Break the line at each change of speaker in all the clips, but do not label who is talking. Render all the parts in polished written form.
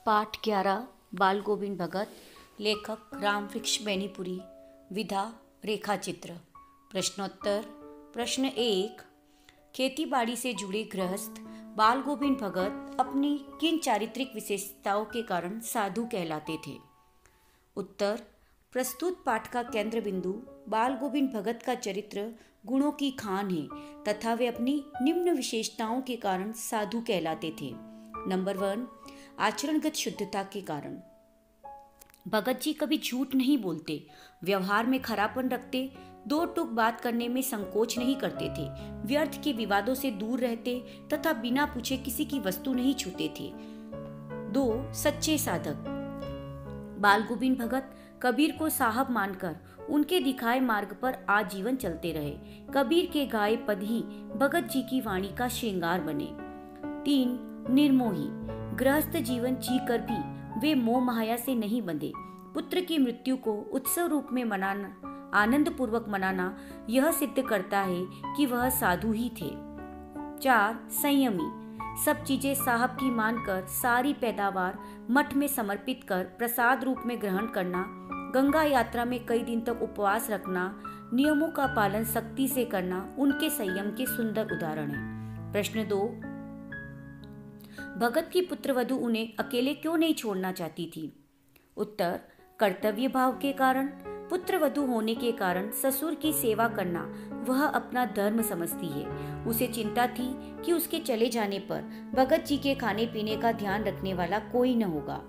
पाठ 11 बाल गोविंद भगत। लेखक रामवृक्ष बेनीपुरी। विधा रेखाचित्र। प्रश्नोत्तर। प्रश्न 1। खेतीबाड़ी से जुड़े गृहस्थ बाल गोविंद भगत अपनी किन चारित्रिक विशेषताओं के कारण साधु कहलाते थे? उत्तर। प्रस्तुत पाठ का केंद्र बिंदु बाल गोविंद भगत का चरित्र गुणों की खान है तथा वे अपनी निम्न विशेषताओं के कारण साधु कहलाते थे। नंबर 1। आचरणगत शुद्धता के कारण। भगत जी कभी झूठ नहीं बोलते, व्यवहार में खरापन रखते, दो टूक बात करने में संकोच नहीं करते थे, व्यर्थ के विवादों से दूर रहते तथा बिना पूछे किसी की वस्तु नहीं छूते थे। 2। सच्चे साधक। बाल गोविंद भगत कबीर को साहब मानकर उनके दिखाए मार्ग पर आजीवन चलते रहे। कबीर के गाए पद ही भगत जी की वाणी का श्रृंगार बने। 3। निर्मोही। गृहस्थ जीवन जीकर भी वे मोह माया से नहीं बंधे। पुत्र की मृत्यु को उत्सव रूप में मनाना, आनंद पूर्वक मनाना, यह सिद्ध करता है कि वह साधु ही थे। 4। संयमी। सब चीजें साहब की मानकर सारी पैदावार मठ में समर्पित कर प्रसाद रूप में ग्रहण करना, गंगा यात्रा में कई दिन तक उपवास रखना, नियमों का पालन सख्ती से करना उनके संयम के सुंदर उदाहरण हैं। प्रश्न 2। भगत की पुत्रवधू उन्हें अकेले क्यों नहीं छोड़ना चाहती थी? उत्तर। कर्तव्य भाव के कारण। पुत्रवधू होने के कारण ससुर की सेवा करना वह अपना धर्म समझती है। उसे चिंता थी कि उसके चले जाने पर भगत जी के खाने पीने का ध्यान रखने वाला कोई न होगा।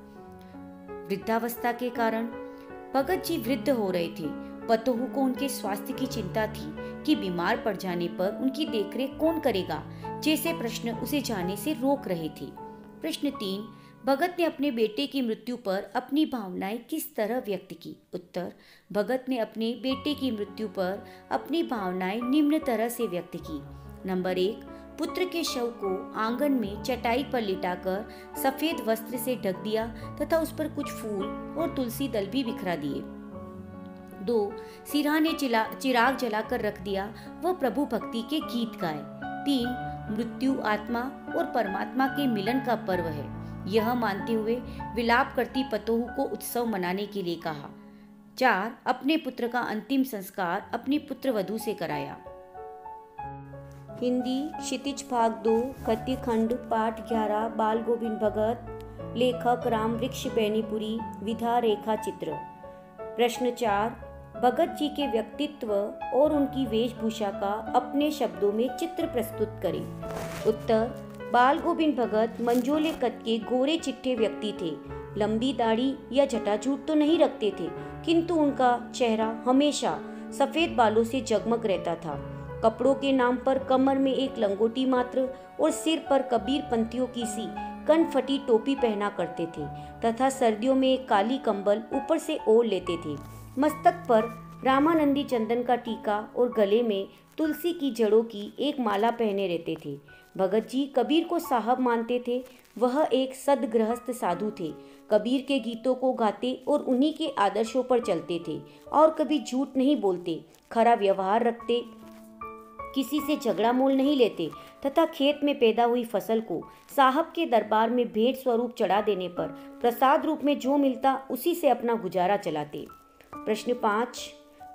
वृद्धावस्था के कारण। भगत जी वृद्ध हो रहे थे। पतोहू को उनके स्वास्थ्य की चिंता थी कि बीमार पड़ जाने पर उनकी देखरेख कौन करेगा, जैसे प्रश्न उसे जाने से रोक रहे थे। प्रश्न 3। भगत ने अपने बेटे की मृत्यु पर अपनी भावनाएं किस तरह व्यक्त की? उत्तर। भगत ने अपने बेटे की मृत्यु पर अपनी भावनाएं निम्न तरह से व्यक्त की। नंबर 1। पुत्र के शव को आंगन में चटाई पर लिटाकर सफेद वस्त्र से ढक दिया तथा उस पर कुछ फूल और तुलसी दल भी बिखरा दिए। 2। सिरहाने चिराग जलाकर रख दिया, वह प्रभु भक्ति के गीत गाए। 3। मृत्यु आत्मा और परमात्मा के मिलन का पर्व है, यह मानते हुए विलाप करती पतोहू को उत्सव मनाने के लिए कहा। 4। अपने पुत्र का अंतिम संस्कार अपनी पुत्रवधू से कराया। हिंदी क्षितिज भाग 2 गद्य खंड पाठ 11 बाल गोविंद भगत। लेखक रामवृक्ष बेनीपुरी। विधा रेखाचित्र। प्रश्न 4। भगत जी के व्यक्तित्व और उनकी वेशभूषा का अपने शब्दों में चित्र प्रस्तुत करें। उत्तर। बाल गोविंद भगत मंझोले कद के गोरे चिट्टे व्यक्ति थे। लंबी दाढ़ी या जटाजूट तो नहीं रखते थे, किंतु उनका चेहरा हमेशा सफेद बालों से जगमग रहता था। कपड़ों के नाम पर कमर में एक लंगोटी मात्र और सिर पर कबीर पंथियों की सी कनफटी टोपी पहना करते थे तथा सर्दियों में एक काली कंबल ऊपर से ओढ़ लेते थे। मस्तक पर रामानंदी चंदन का टीका और गले में तुलसी की जड़ों की एक माला पहने रहते थे। भगत जी कबीर को साहब मानते थे। वह एक सदगृहस्थ साधु थे। कबीर के गीतों को गाते और उन्हीं के आदर्शों पर चलते थे और कभी झूठ नहीं बोलते, खरा व्यवहार रखते, किसी से झगड़ा मोल नहीं लेते तथा खेत में पैदा हुई फसल को साहब के दरबार में भेंट स्वरूप चढ़ा देने पर प्रसाद रूप में जो मिलता उसी से अपना गुजारा चलाते। प्रश्न 5।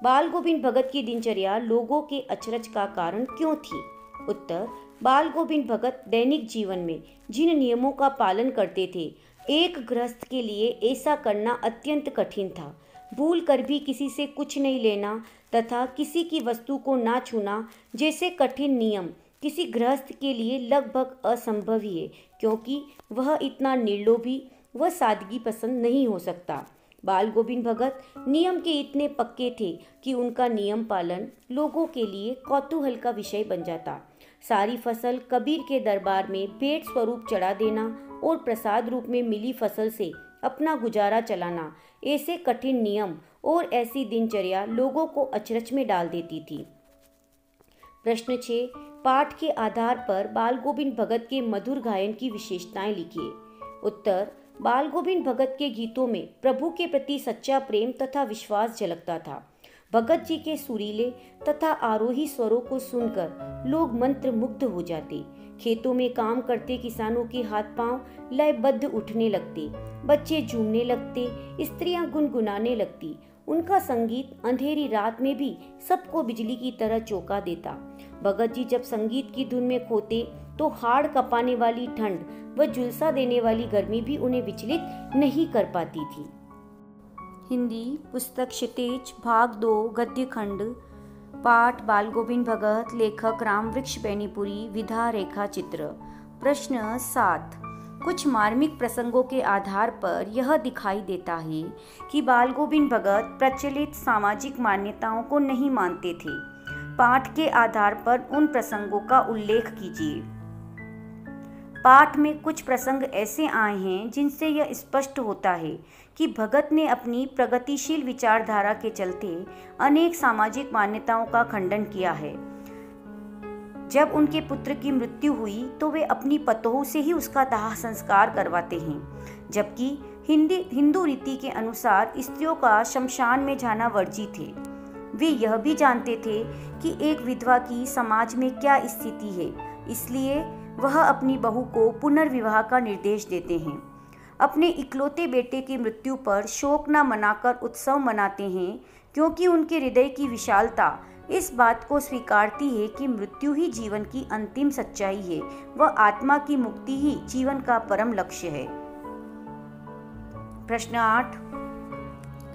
बाल गोविंद भगत की दिनचर्या लोगों के अचरज का कारण क्यों थी? उत्तर। बाल गोविंद भगत दैनिक जीवन में जिन नियमों का पालन करते थे, एक गृहस्थ के लिए ऐसा करना अत्यंत कठिन था। भूल कर भी किसी से कुछ नहीं लेना तथा किसी की वस्तु को ना छूना जैसे कठिन नियम किसी गृहस्थ के लिए लगभग असंभव ही है, क्योंकि वह इतना निर्लोभी व सादगी पसंद नहीं हो सकता। बाल गोविंद भगत नियम के इतने पक्के थे कि उनका नियम पालन लोगों के लिए कौतूहल का विषय बन जाता। सारी फसल कबीर के दरबार में भेंट स्वरूप चढ़ा देना और प्रसाद रूप में मिली फसल से अपना गुजारा चलाना, ऐसे कठिन नियम और ऐसी दिनचर्या लोगों को अचरज में डाल देती थी। प्रश्न 6। पाठ के आधार पर बाल गोविंद भगत के मधुर गायन की विशेषताएं लिखिए। उत्तर। बाल गोविंद भगत के गीतों में प्रभु के प्रति सच्चा प्रेम तथा विश्वास झलकता था। भगत जी के सुरीले तथा आरोही स्वरों को सुनकर लोग मंत्र मुग्ध हो जाते। खेतों में काम करते किसानों के हाथ पांव लयबद्ध उठने लगते, बच्चे झूमने लगते, स्त्रियां गुनगुनाने लगती। उनका संगीत अंधेरी रात में भी सबको बिजली की तरह चौंका देता। भगत जी जब संगीत की धुन में खोते तो हाड़ कपाने वाली ठंड व झुलसा देने वाली गर्मी भी उन्हें विचलित नहीं कर पाती थी। हिंदी पुस्तक क्षितिज भाग 2 गद्य खंड पाठ बाल गोविंद भगत लेखक रामवृक्ष बेनीपुरी विधा रेखा चित्र। प्रश्न 7 कुछ मार्मिक प्रसंगों के आधार पर यह दिखाई देता है कि बाल गोविंद भगत प्रचलित सामाजिक मान्यताओं को नहीं मानते थे। पाठ के आधार पर उन प्रसंगों का उल्लेख कीजिए। पाठ में कुछ प्रसंग ऐसे आए हैं जिनसे यह स्पष्ट होता है कि भगत ने अपनी प्रगतिशील विचारधारा के चलते अनेक सामाजिक मान्यताओं का खंडन किया है। जब उनके पुत्र की मृत्यु हुई तो वे अपनी पतोह से ही उसका दाह संस्कार करवाते हैं, जबकि हिंदू रीति के अनुसार स्त्रियों का शमशान में जाना वर्जित है। वे यह भी जानते थे कि एक विधवा की समाज में क्या स्थिति है, इसलिए वह अपनी बहू को पुनर्विवाह का निर्देश देते हैं। अपने इकलौते बेटे की मृत्यु पर शोक न मनाकर उत्सव मनाते हैं, क्योंकि उनके हृदय की विशालता इस बात को स्वीकारती है कि मृत्यु ही जीवन की अंतिम सच्चाई है व आत्मा की मुक्ति ही जीवन का परम लक्ष्य है। प्रश्न 8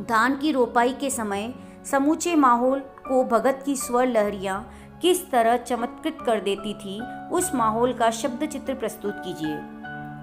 धान की रोपाई के समय समूचे माहौल को भगत की स्वर लहरियां किस तरह चमत्कृत कर देती थी, उस माहौल का शब्द चित्र प्रस्तुत कीजिए।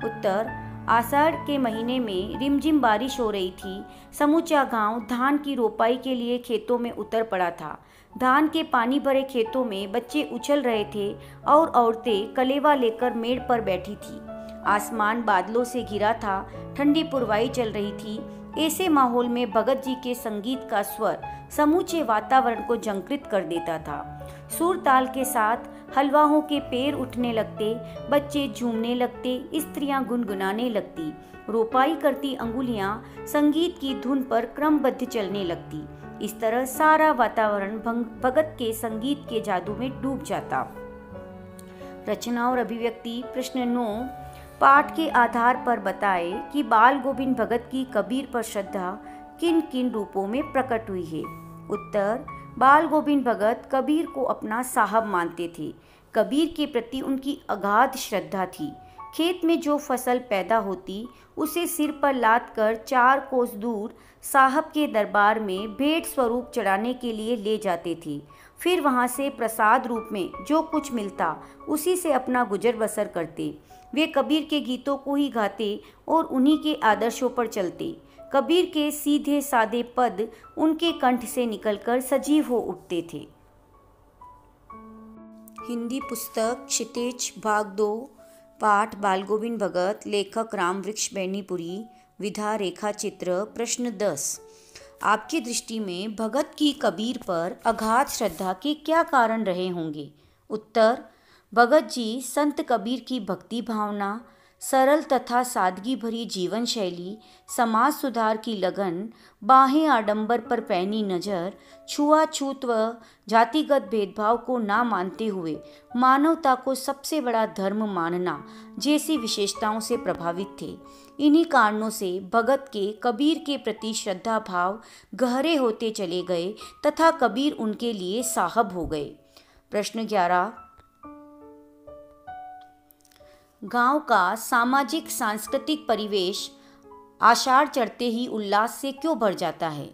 उत्तर आषाढ़ के महीने में रिमझिम बारिश हो रही थी। समूचा गांव धान की रोपाई के लिए खेतों में उतर पड़ा था। धान के पानी भरे खेतों में बच्चे उछल रहे थे और औरतें कलेवा लेकर मेड़ पर बैठी थी। आसमान बादलों से घिरा था, ठंडी पुरवाई चल रही थी। ऐसे माहौल में भगत जी के संगीत का स्वर समूचे वातावरण को झंकृत कर देता था। सुर ताल के साथ हलवाहों के पैर उठने लगते, बच्चे झूमने लगते, स्त्रियां गुनगुनाने लगती, रोपाई करती अंगुलियां संगीत की धुन पर क्रमबद्ध चलने लगती। इस तरह सारा वातावरण भगत के संगीत के जादू में डूब जाता। रचना और अभिव्यक्ति। प्रश्न 9 पाठ के आधार पर बताए कि बाल गोविंद भगत की कबीर पर श्रद्धा किन किन रूपों में प्रकट हुई है। उत्तर बाल गोविंद भगत कबीर को अपना साहब मानते थे। कबीर के प्रति उनकी अगाध श्रद्धा थी। खेत में जो फसल पैदा होती उसे सिर पर लाद कर 4 कोस दूर साहब के दरबार में भेंट स्वरूप चढ़ाने के लिए ले जाते थे। फिर वहां से प्रसाद रूप में जो कुछ मिलता उसी से अपना गुजर बसर करते। वे कबीर के गीतों को ही गाते और उन्हीं के आदर्शों पर चलते। कबीर के सीधे सादे पद उनके कंठ से निकलकर सजीव हो उठते थे। हिंदी पुस्तक क्षितिज भाग 2 पाठ बाल गोविंद भगत लेखक रामवृक्ष बेनीपुरी विधा रेखा चित्र। प्रश्न 10 आपकी दृष्टि में भगत की कबीर पर अगाध श्रद्धा के क्या कारण रहे होंगे। उत्तर भगत जी संत कबीर की भक्ति भावना, सरल तथा सादगी भरी जीवन शैली, समाज सुधार की लगन, बाहें आडंबर पर पैनी नज़र, छुआछूत व जातिगत भेदभाव को ना मानते हुए मानवता को सबसे बड़ा धर्म मानना जैसी विशेषताओं से प्रभावित थे। इन्हीं कारणों से भगत के कबीर के प्रति श्रद्धा भाव गहरे होते चले गए तथा कबीर उनके लिए साहब हो गए। प्रश्न 11 गांव का सामाजिक सांस्कृतिक परिवेश आषाढ़ चढ़ते ही उल्लास से क्यों भर जाता है।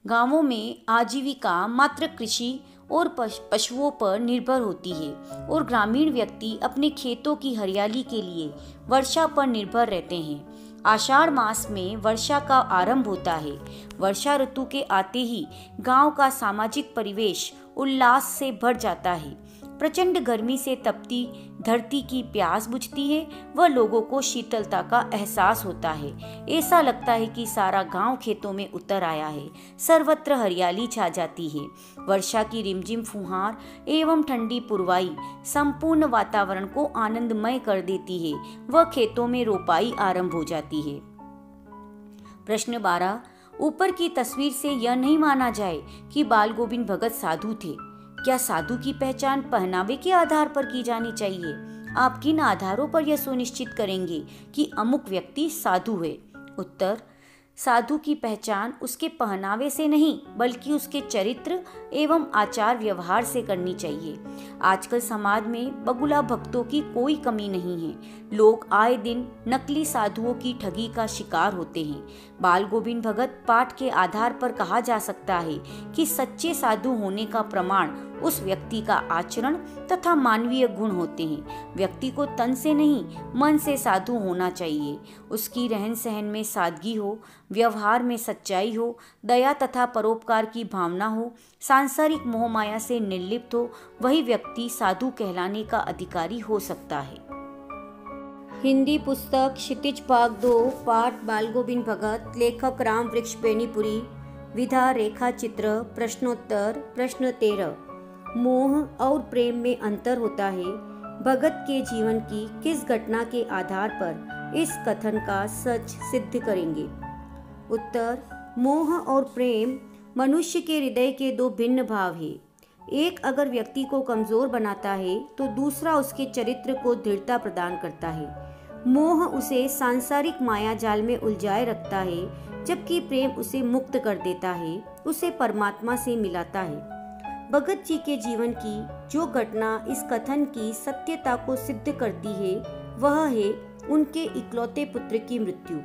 गांवों में आजीविका मात्र कृषि और पशुओं पर निर्भर होती है और ग्रामीण व्यक्ति अपने खेतों की हरियाली के लिए वर्षा पर निर्भर रहते हैं। आषाढ़ मास में वर्षा का आरंभ होता है। वर्षा ऋतु के आते ही गांव का सामाजिक परिवेश उल्लास से भर जाता है। प्रचंड गर्मी से तपती धरती की प्यास बुझती है व लोगों को शीतलता का एहसास होता है। ऐसा लगता है कि सारा गांव खेतों में उतर आया है। सर्वत्र हरियाली छा जाती है। वर्षा की रिमझिम फुहार एवं ठंडी पुरवाई संपूर्ण वातावरण को आनंदमय कर देती है व खेतों में रोपाई आरंभ हो जाती है। प्रश्न 12 ऊपर की तस्वीर से यह नहीं माना जाए कि बाल गोविंद भगत साधु थे। क्या साधु की पहचान पहनावे के आधार पर की जानी चाहिए। आप किन आधारों पर यह सुनिश्चित करेंगे कि अमुक व्यक्ति साधु है? उत्तर, साधु की पहचान उसके पहनावे से नहीं बल्कि उसके चरित्र एवं आचार व्यवहार से करनी चाहिए। आजकल समाज में बगुला भक्तों की कोई कमी नहीं है। लोग आए दिन नकली साधुओं की ठगी का शिकार होते हैं। बाल गोविंद भगत पाठ के आधार पर कहा जा सकता है कि सच्चे साधु होने का प्रमाण उस व्यक्ति का आचरण तथा मानवीय गुण होते हैं। व्यक्ति को तन से नहीं मन से साधु होना चाहिए। उसकी रहन सहन में सादगी हो, व्यवहार में सच्चाई हो, दया तथा परोपकार की भावना हो, सांसारिक मोह माया से निर्लिप्त हो, वही व्यक्ति साधु कहलाने का अधिकारी हो सकता है। हिंदी पुस्तक क्षितिज भाग 2 पाठ बाल गोविंद भगत, लेखक राम वृक्ष बेनीपुरी, विधा रेखा चित्र, प्रश्नोत्तर। प्रश्न 13, मोह और प्रेम में अंतर होता है। भगत के जीवन की किस घटना के आधार पर इस कथन का सच सिद्ध करेंगे? उत्तर, मोह और प्रेम मनुष्य के हृदय के दो भिन्न भाव हैं। एक अगर व्यक्ति को कमजोर बनाता है तो दूसरा उसके चरित्र को दृढ़ता प्रदान करता है। मोह उसे सांसारिक माया जाल में उलझाए रखता है, जबकि प्रेम उसे मुक्त कर देता है, उसे परमात्मा से मिलाता है। भगत जी के जीवन की जो घटना इस कथन की सत्यता को सिद्ध करती है वह है उनके इकलौते पुत्र की मृत्यु।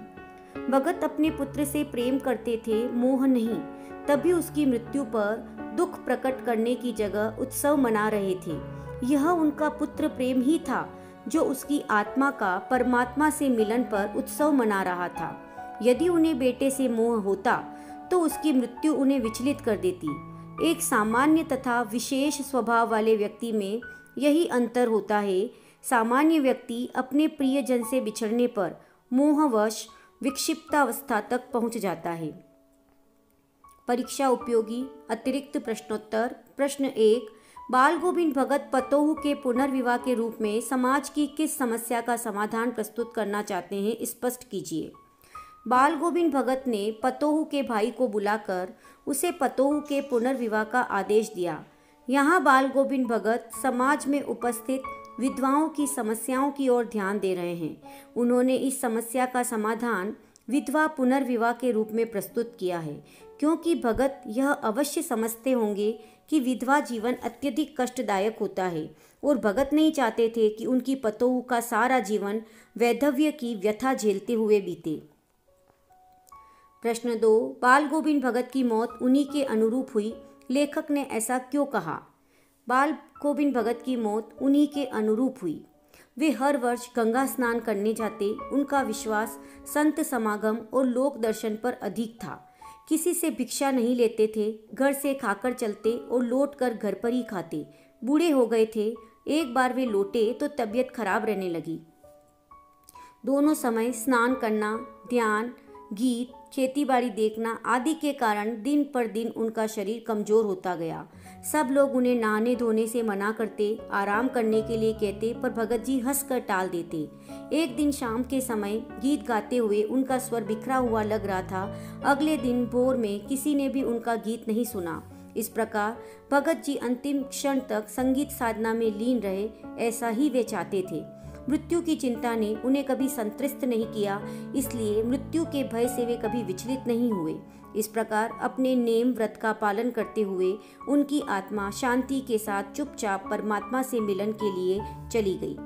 भगत अपने पुत्र से प्रेम करते थे, मोह नहीं। तभी उसकी मृत्यु पर दुख प्रकट करने की जगह उत्सव मना रहे थे। यह उनका पुत्र प्रेम ही था जो उसकी आत्मा का परमात्मा से मिलन पर उत्सव मना रहा था। यदि उन्हें बेटे से मोह होता तो उसकी मृत्यु उन्हें विचलित कर देती। एक सामान्य तथा विशेष स्वभाव वाले व्यक्ति में यही अंतर होता है। सामान्य व्यक्ति अपने प्रियजन से बिछड़ने पर मोहवश विक्षिप्तावस्था तक पहुंच जाता है। परीक्षा उपयोगी अतिरिक्त प्रश्नोत्तर। प्रश्न 1, बाल गोविंद भगत पतोहू के पुनर्विवाह के रूप में समाज की किस समस्या का समाधान प्रस्तुत करना चाहते हैं, स्पष्ट कीजिए। बाल गोविंद भगत ने पतोहू के भाई को बुलाकर उसे पतोहू के पुनर्विवाह का आदेश दिया। यहाँ बाल गोविंद भगत समाज में उपस्थित विधवाओं की समस्याओं की ओर ध्यान दे रहे हैं। उन्होंने इस समस्या का समाधान विधवा पुनर्विवाह के रूप में प्रस्तुत किया है, क्योंकि भगत यह अवश्य समझते होंगे कि विधवा जीवन अत्यधिक कष्टदायक होता है और भगत नहीं चाहते थे कि उनकी पतोहू का सारा जीवन वैधव्य की व्यथा झेलते हुए बीते। प्रश्न 2, बाल गोविंद भगत की मौत उन्हीं के अनुरूप हुई, लेखक ने ऐसा क्यों कहा? बाल गोविंद भगत की मौत उन्हीं के अनुरूप हुई। वे हर वर्ष गंगा स्नान करने जाते। उनका विश्वास संत समागम और लोक दर्शन पर अधिक था। किसी से भिक्षा नहीं लेते थे, घर से खाकर चलते और लौटकर घर पर ही खाते। बूढ़े हो गए थे। एक बार वे लौटे तो तबीयत खराब रहने लगी। दोनों समय स्नान करना, ध्यान, गीत, खेतीबाड़ी देखना आदि के कारण दिन पर दिन उनका शरीर कमजोर होता गया। सब लोग उन्हें नहाने धोने से मना करते, आराम करने के लिए कहते, पर भगत जी हंसकर टाल देते। एक दिन शाम के समय गीत गाते हुए उनका स्वर बिखरा हुआ लग रहा था। अगले दिन भोर में किसी ने भी उनका गीत नहीं सुना। इस प्रकार भगत जी अंतिम क्षण तक संगीत साधना में लीन रहे, ऐसा ही वे चाहते थे। मृत्यु की चिंता ने उन्हें कभी संतृष्ट नहीं किया, इसलिए मृत्यु के भय से वे कभी विचलित नहीं हुए। इस प्रकार अपने नेम व्रत का पालन करते हुए उनकी आत्मा शांति के साथ चुपचाप परमात्मा से मिलन के लिए चली गई।